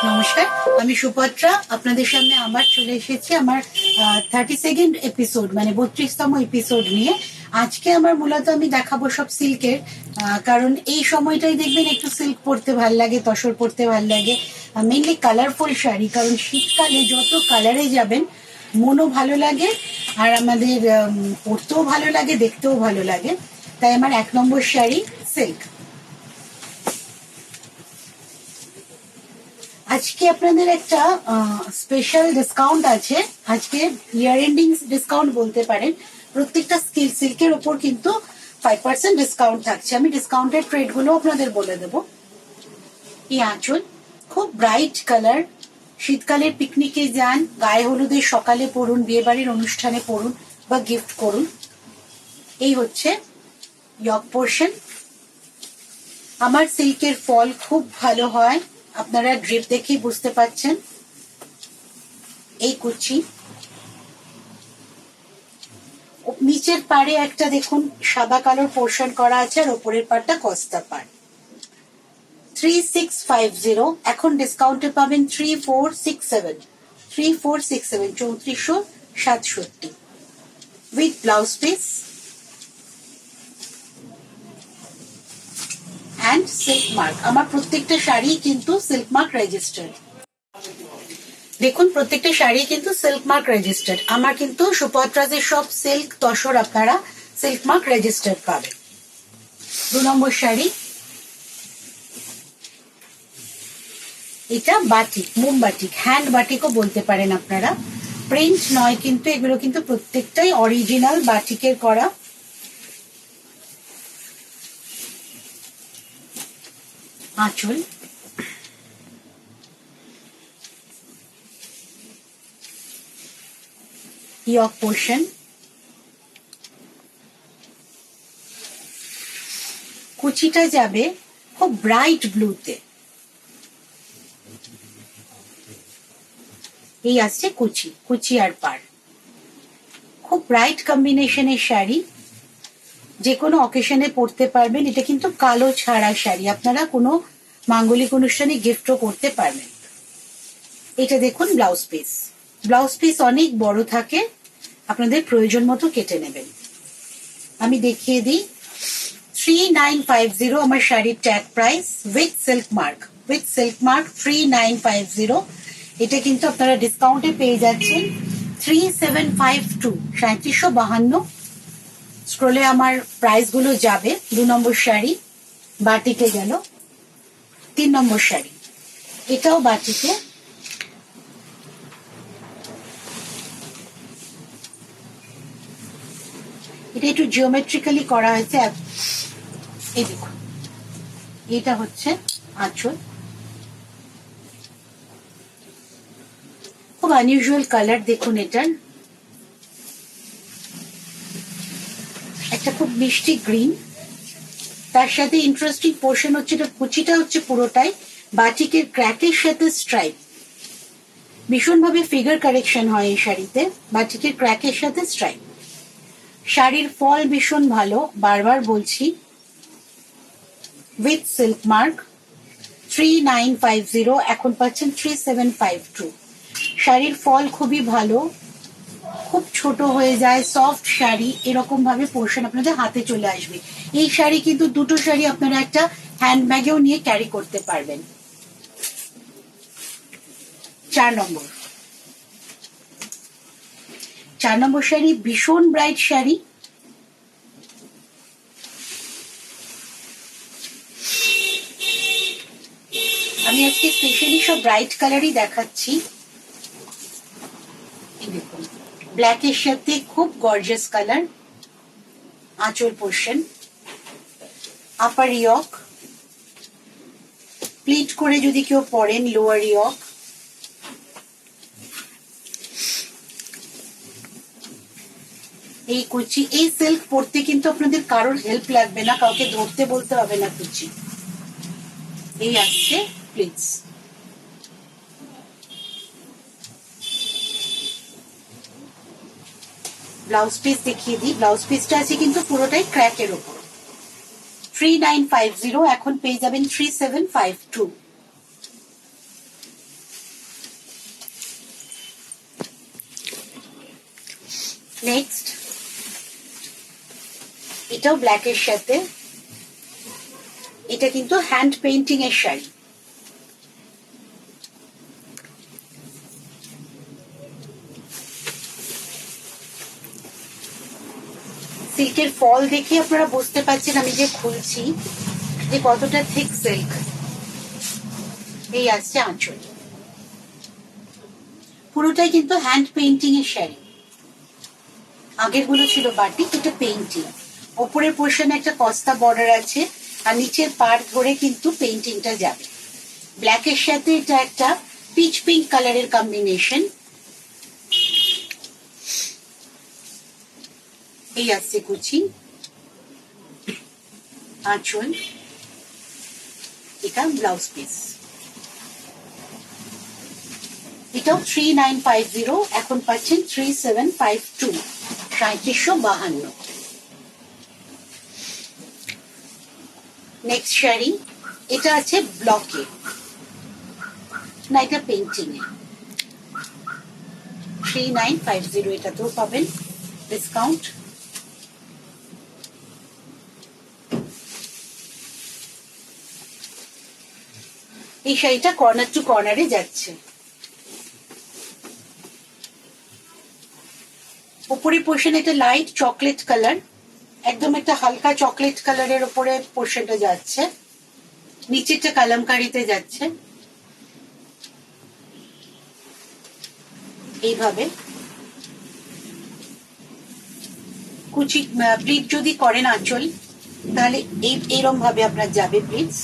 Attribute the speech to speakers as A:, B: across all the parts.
A: নমস্কার, আমি সুপত্রা। আপনাদের সামনে আবার চলে এসেছি আমার 32nd এপিসোড, মানে 32তম এপিসোড নিয়ে। আজকে আমার মূলত আমি দেখাবো সব সিল্কের, কারণ এই সময়টাই দেখবেন একটু সিল্ক পরতে ভাল লাগে, তসর পরতে ভাল লাগে, মেনলি কালারফুল শাড়ি। কারণ শীতকালে যত কালারে যাবেন মনও ভালো লাগে, আর আমাদের পরতেও ভালো লাগে, দেখতেও ভালো লাগে। তাই আমার 1 নম্বর শাড়ি সিল্ক। আজকে আপনাদের একটা স্পেশাল ডিসকাউন্ট আছে। আজকে ইয়ার এন্ডিং ডিসকাউন্ট বলতে পারেন। প্রত্যেকটা সিল্কের ওপর কিন্তু 5% ডিসকাউন্ট থাকছে। আমি ডিসকাউন্টের ট্রেড গুলো আপনাদের বলে দেব। এই আঁচল খুব ব্রাইট কালার, শীতকালের পিকনিকে যান, গায়ে হলুদের সকালে পরুন, বিয়ে বাড়ির অনুষ্ঠানে পরুন বা গিফট করুন। এই হচ্ছে ইয়ক পোর্শন। আমার সিল্কের ফল খুব ভালো হয়, আপনারা ড্রিপ দেখেই বুঝতে পাচ্ছেন। এই কুচি, নিচের পাড়ে একটা দেখুন সাদা কালোর পোর্শন করা আছে, আর ওপরের পাড়টা কস্তা পাড়। 3650, এখন ডিসকাউন্টে পাবেন 3467, 3467 with blouse piece and silk mark. আমার প্রত্যেকটা শাড়ি কিন্তু সিল্ক মার্ক রেজিস্টার্ড। দেখুন প্রত্যেকটা শাড়ি কিন্তু সিল্ক মার্ক রেজিস্টার্ড। আমার কিন্তু সুপত্রাজের সব সিল্ক তসর আপনারা সিল্ক মার্ক রেজিস্টার্ড পাবেন। 2 নম্বর শাড়ি, এটা বাটিক, মোম বাটিক, হ্যান্ড বাটিকও বলতে পারেন আপনারা। প্রিন্ট নয় কিন্তু, এগুলো কিন্তু প্রত্যেকটাই অরিজিনাল বাটিকের করা। আঁচল, ইয়ক পোর্শন, কুচিটা যাবে খুব ব্রাইট ব্লুতে। এই আসছে কুচি, কুচি আর পাড়, খুব ব্রাইট কম্বিনেশনের শাড়ি, যে কোনো অকেশনে পরতে পারবেন। এটা কিন্তু কালো ছাড়া শাড়ি, আপনারা কোনো মাঙ্গলিক অনুষ্ঠানে গিফটও করতে পারবেন। এটা দেখুন ব্লাউজ পিস, ব্লাউজ পিস অনেক বড় থাকে, আপনাদের প্রয়োজন মতো কেটে নেবেন। আমি দেখিয়ে দিই, 3950 আমার শাড়ির tag price with silk mark, with silk mark 3950। এটা কিন্তু আপনারা ডিসকাউন্টে পেয়ে যাচ্ছেন 3752, 3752। স্ক্রোলে আমার প্রাইস গুলো যাবে। 2 নম্বর শাড়ি বাটিকে গেল। 3 নম্বর শাড়ি, এটাও বাটিকে, এটা একটু জিওমেট্রিক্যালি করা হয়েছে। এই দেখুন, এটা হচ্ছে আঁচল, খুব আনইউজুয়াল কালার। দেখুন এটার একটা খুব মিষ্টি গ্রিন, তার সাথে ইন্টারেস্টিং পোর্শন হচ্ছে এটা কুচিটা হচ্ছে পুরোটাই বাটিকের ক্র্যাকের সাথে স্ট্রাইপ। ভীষণভাবে ফিগার কারেকশন হয় এই শাড়িতে, বাটিকের ক্র্যাকের সাথে স্ট্রাইপ। শাড়ির ফল ভীষণ ভালো, বারবার বলছি, উইথ সিল্ক মার্ক 3950, এখন পাচ্ছেন 3752। শাড়ির ফল খুবই ভালো, খুব ছোট হয়ে যায়, সফট শাড়ি, এরকম ভাবে পোর্শন আপনাদের হাতে চলে আসবে। এই শাড়ি কিন্তু দুটো শাড়ি আপনারা একটা হ্যান্ডব্যাগেও নিয়ে ক্যারি করতে পারবেন। 4 নম্বর, 4 নম্বর শাড়ি ভীষণ ব্রাইট শাড়ি, আমি আজকে স্পেশালি সব ব্রাইট কালারই দেখাচ্ছি। দেখুন ব্ল্যাকের সাথে খুব গর্জিয়াস কালার। আঁচল পোর্শন, আপার ইয়ক, প্লিট করে যদি কেউ পরেন লোয়ার ইয়ক। এই কুচি, এই সিল্ক পরতে কিন্তু আপনাদের কারোর হেল্প লাগবে না, কাউকে ধরতে বলতে হবে না কুচি। এই আসছে প্লিটস। ব্লাউজ পিস দেখিয়ে দিই, ব্লাউজ পিসটা আছে কিন্তু পুরোটাই ক্র্যাকের ওপর। 3950, এখন পেয়ে যাবেন 3752। নেক্সট এটাও ব্ল্যাকের সাথে, এটা কিন্তু হ্যান্ড পেইন্টিং এর শাড়ি। সিল্কের ফল দেখে আপনারা বুঝতে পারছেন আমি যে খুলছি যে কতটা থিক সিল্ক। এই আসছে আঁচল, পুরোটাই কিন্তু হ্যান্ড পেইন্টিং এর শাড়ি। আগের গুলো ছিল বাটিক, এটা পেইন্টিং। ওপরের পোর্শনে একটা কস্তা বর্ডার আছে আর নিচের পাড় ধরে কিন্তু পেইন্টিংটা যাবে। ব্ল্যাকের সাথে এটা একটা পিচ পিঙ্ক কালারের কম্বিনেশন। এই আসছে কুচি, আঁচল, এটা ব্লাউজ পিস। এটাও 3950, এখন পাচ্ছেন 3752, 3752। নেক্সট শাড়ি, এটা আছে ব্লকে, না এটা পেইন্টিং এ। 3950 এটাতেও পাবেন ডিসকাউন্ট। এই শাড়িটা কর্নার টু কর্নারে যাচ্ছে। উপরে পোর্শন এটা লাইট চকলেট কালার, একদম একটা হালকা চকলেট কালারের উপরে পোর্শনটা যাচ্ছে, নিচেরটা কালামকারিতে যাচ্ছে। এইভাবে কুচি প্লিট যদি করেন আঁচল, তাহলে এইরকম ভাবে আপনার যাবে প্লিজ।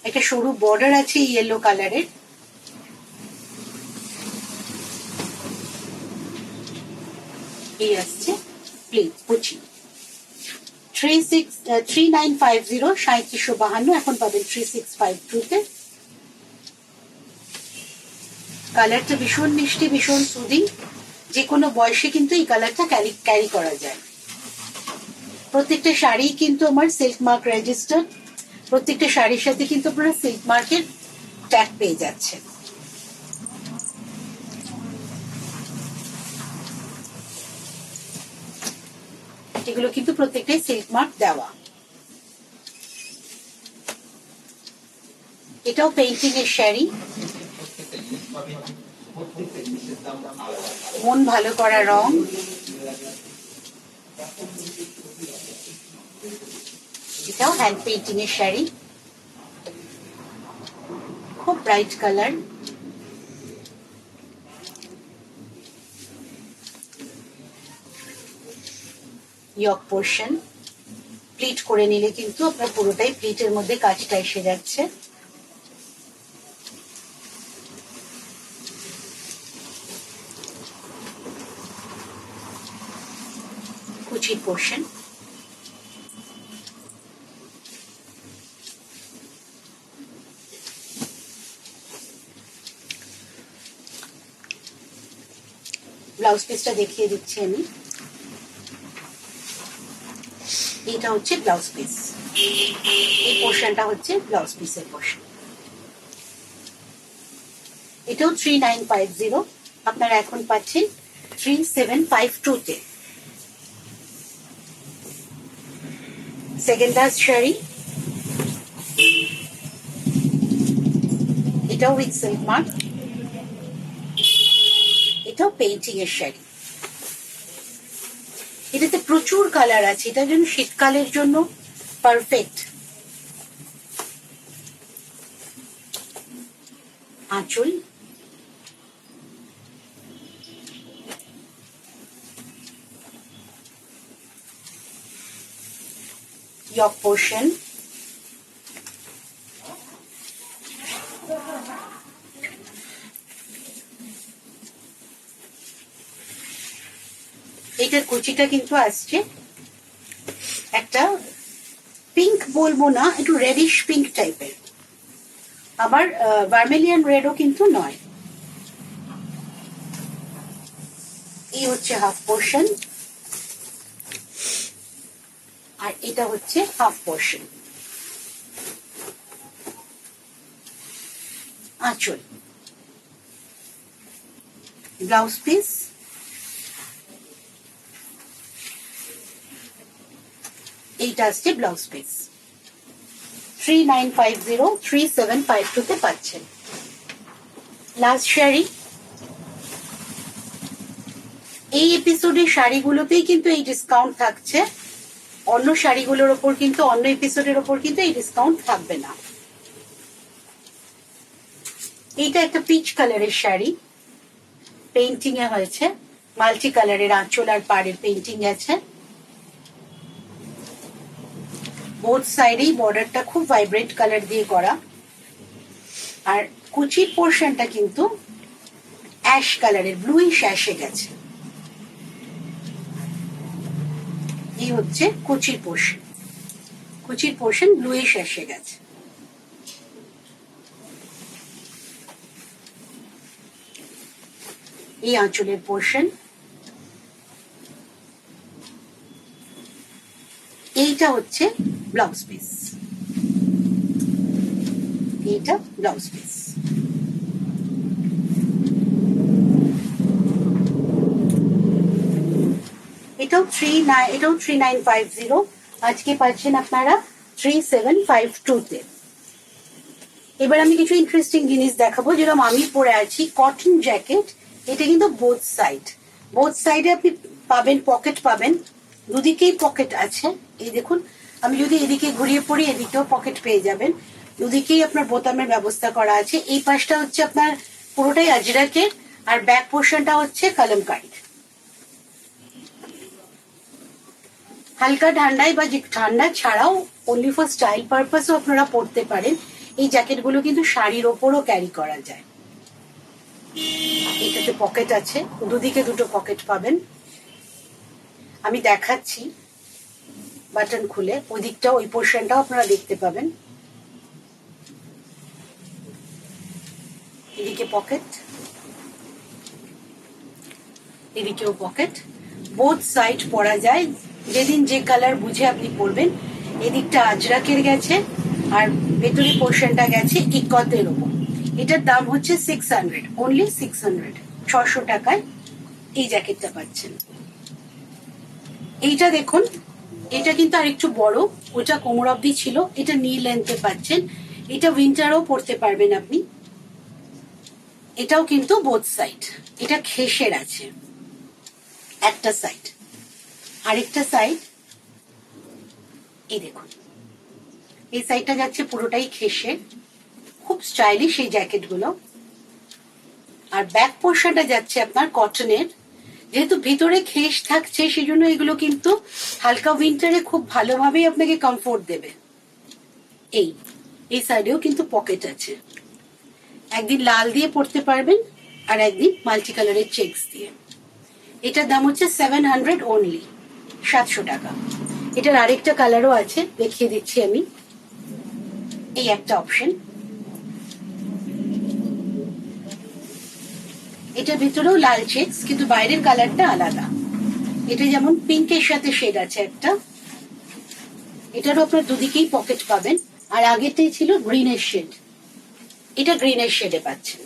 A: একটা সরু বর্ডার আছে ইয়েলো কালারের। এই আসছে প্লিট কুচি। 3950, 3752, এখন পাবেন 3652-তে। কালারটা ভীষণ মিষ্টি, ভীষণ সুদিং। যে কোনো বয়সে কিন্তু এই কালারটা ক্যারি করা যায়। প্রত্যেকটা শাড়ি কিন্তু আমার সিল্ক মার্ক রেজিস্টার্ড। প্রত্যেকটা শাড়ির সাথে কিন্তু আপনারা সিল্ক মার্কের ট্যাগ পেয়ে যাচ্ছেন। এগুলো কিন্তু প্রত্যেকটাই সিল্ক মার্ক দেওয়া। এটাও পেইন্টিং এর শাড়ি, মন ভালো করা রং। এটাও হ্যান্ড পেইন্টিং এর শাড়ি, খুব ব্রাইট কালার। ইয়ক পোর্শন প্লিট করে নিলে কিন্তু আপনার পুরোটাই প্লিটের মধ্যে কাজটা এসে যাচ্ছে। কুচির পোর্শন, ব্লাউজ পিসটা দেখিয়ে দিচ্ছি আমি। এটা হচ্ছে ব্লাউজ পিস, এই পোর্শনটা হচ্ছে ব্লাউজ পিসের পোর্শন। এটাও 3950, আপনারা এখন পাচ্ছেন 3752-তে। সেকেন্ড লাস্ট শাড়ি, এটাও উইথ সিল্ক মার্ক, এটাও পেইন্টিং এর শাড়ি। এটাতে প্রচুর কালার আছে, এটার জন্য শীতকালের জন্য পারফেক্ট। আঁচল, ইয়ক পোর্শন, এটার কুচিটা কিন্তু আসছে একটা পিঙ্ক বলবো না, একটু রেডিশ পিঙ্ক টাইপের, আবার ভার্মেলিয়ান রেডও কিন্তু নয়। এই হচ্ছে হাফ পোর্শন আর এটা হচ্ছে হাফ পোর্শন। আঁচল, ব্লাউজ পিস, এইটা আসছে ব্লাউজ পিস। 3950 3752 তে পাচ্ছেন। লাস্ট শাড়ি, এই এপিসোডের শাড়িগুলোতেই কিন্তু এই ডিসকাউন্ট থাকছে, অন্য শাড়িগুলোর ওপর কিন্তু, অন্য এপিসোডের ওপর কিন্তু এই ডিসকাউন্ট থাকবে না। এইটা একটা পিচ কালারের শাড়ি, পেইন্টিং এ হয়েছে, মাল্টি কালারের আঁচল আর পাড়ের পেইন্টিং আছে। বোথ সাইডেই বর্ডারটা খুব ভাইব্রেন্ট কালার দিয়ে করা, আর কুচির পোর্শনটা কিন্তু অ্যাশ কালারের, ব্লুইশ অ্যাশে গেছে। এই হচ্ছে কুচির পোর্শন, কুচির পোর্শন ব্লুইশ অ্যাশে গেছে। এই আঁচলের পোর্শন, এইটা হচ্ছে ব্লাউজ পিস, এইটা ব্লাউজ পিস। এটাও 3950, আজকে পাচ্ছেন আপনারা 3752 তে। এবার আমি কিছু ইন্টারেস্টিং জিনিস দেখাবো, যেরকম আমি পরে আছি কটন জ্যাকেট। এটা কিন্তু বোথ সাইডে আপনি পাবেন, পকেট পাবেন, দুদিকেই পকেট আছে। এই দেখুন, আমি যদি এদিকে ঘুরিয়ে পড়ি এদিকেও পকেট পেয়ে যাবেন, দুদিকেই আপনার বোতামের ব্যবস্থা করা আছে। এই পাশটা হচ্ছে আপনার পুরোটাই আজরাকের, আর ব্যাক পোর্শনটা হচ্ছে কলমকারী। হালকা ঠান্ডায় বা যে ঠান্ডা ছাড়াও অনলি ফর স্টাইল পারপাসও আপনারা পরতে পারেন। এই জ্যাকেটগুলো কিন্তু শাড়ির ওপরও ক্যারি করা যায়। এটাতে পকেট আছে, দুদিকে দুটো পকেট পাবেন। আমি দেখাচ্ছি বাটন খুলে, ওই দিকটাও, ওই পোর্শনটাও আপনারা দেখতে পাবেন। এদিকে পকেট, এদিকেও পকেট, বোথ সাইড পরা যায়, যেদিন যে কালার বুঝে আপনি পরবেন। এদিকটা আজরাকের গেছে, আর ভেতরি পোর্শনটা গেছে ইকতের ওপর। এটার দাম হচ্ছে 600, অনলি 600, 600 টাকায় এই জ্যাকেটটা পাচ্ছেন। এইটা দেখুন, এটা কিন্তু আর একটু বড়, ওটা কোমর অবধি ছিল, এটা নি লেন্থে পাচ্ছেন। এটা উইন্টারও পরতে পারবেন আপনি। এটাও কিন্তু বোথ সাইড, এটা খেসের আছে একটা সাইড, আরেকটা সাইড এই দেখুন, এই সাইডটা যাচ্ছে পুরোটাই খেসের, খুব স্টাইলিশ এই জ্যাকেট গুলো। আর ব্যাক পোর্শনটা যাচ্ছে আপনার কটনের, যেহেতু ভিতরে খেস থাকছে সেই জন্য এগুলো কিন্তু হালকা উইন্টারে খুব ভালোভাবেই আপনাকে কমফোর্ট দেবে। এই সাইডেও কিন্তু পকেট আছে, একদিন লাল দিয়ে পরতে পারবেন আর একদিন মাল্টি কালারের চেকস দিয়ে। এটার দাম হচ্ছে 700 অনলি, 700 টাকা। এটার আরেকটা কালারও আছে, দেখিয়ে দিচ্ছি আমি। এই একটা অপশন, এটার ভিতরেও লাল চেকস, কিন্তু বাইরের কালারটা আলাদা। এটা যেমন পিঙ্কের সাথে শেড আছে একটা, এটারও আপনার দুদিকেই পকেট পাবেন। আর আগেরটাই ছিল গ্রিনের শেড, এটা গ্রিনের শেডে পাচ্ছেন।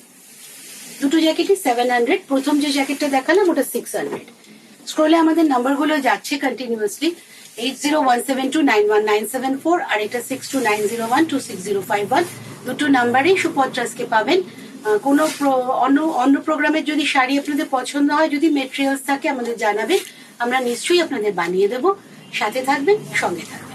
A: দুটো জ্যাকেটই 700, প্রথম যে জ্যাকেটটা দেখালাম ওটা 600। স্ক্রলে আমাদের নাম্বারগুলো যাচ্ছে কন্টিনিউয়াসলি, 8017291974 আর এটা 6290126051। দুটো নাম্বারেই সুপত্রাসকে পাবেন। কোনো অন্য প্রোগ্রামের যদি শাড়ি আপনাদের পছন্দ হয়, যদি মেটেরিয়ালস থাকে আমাদের জানাবেন, আমরা নিশ্চয়ই আপনাদের বানিয়ে দেব। সাথে থাকবেন, সঙ্গে থাকবেন।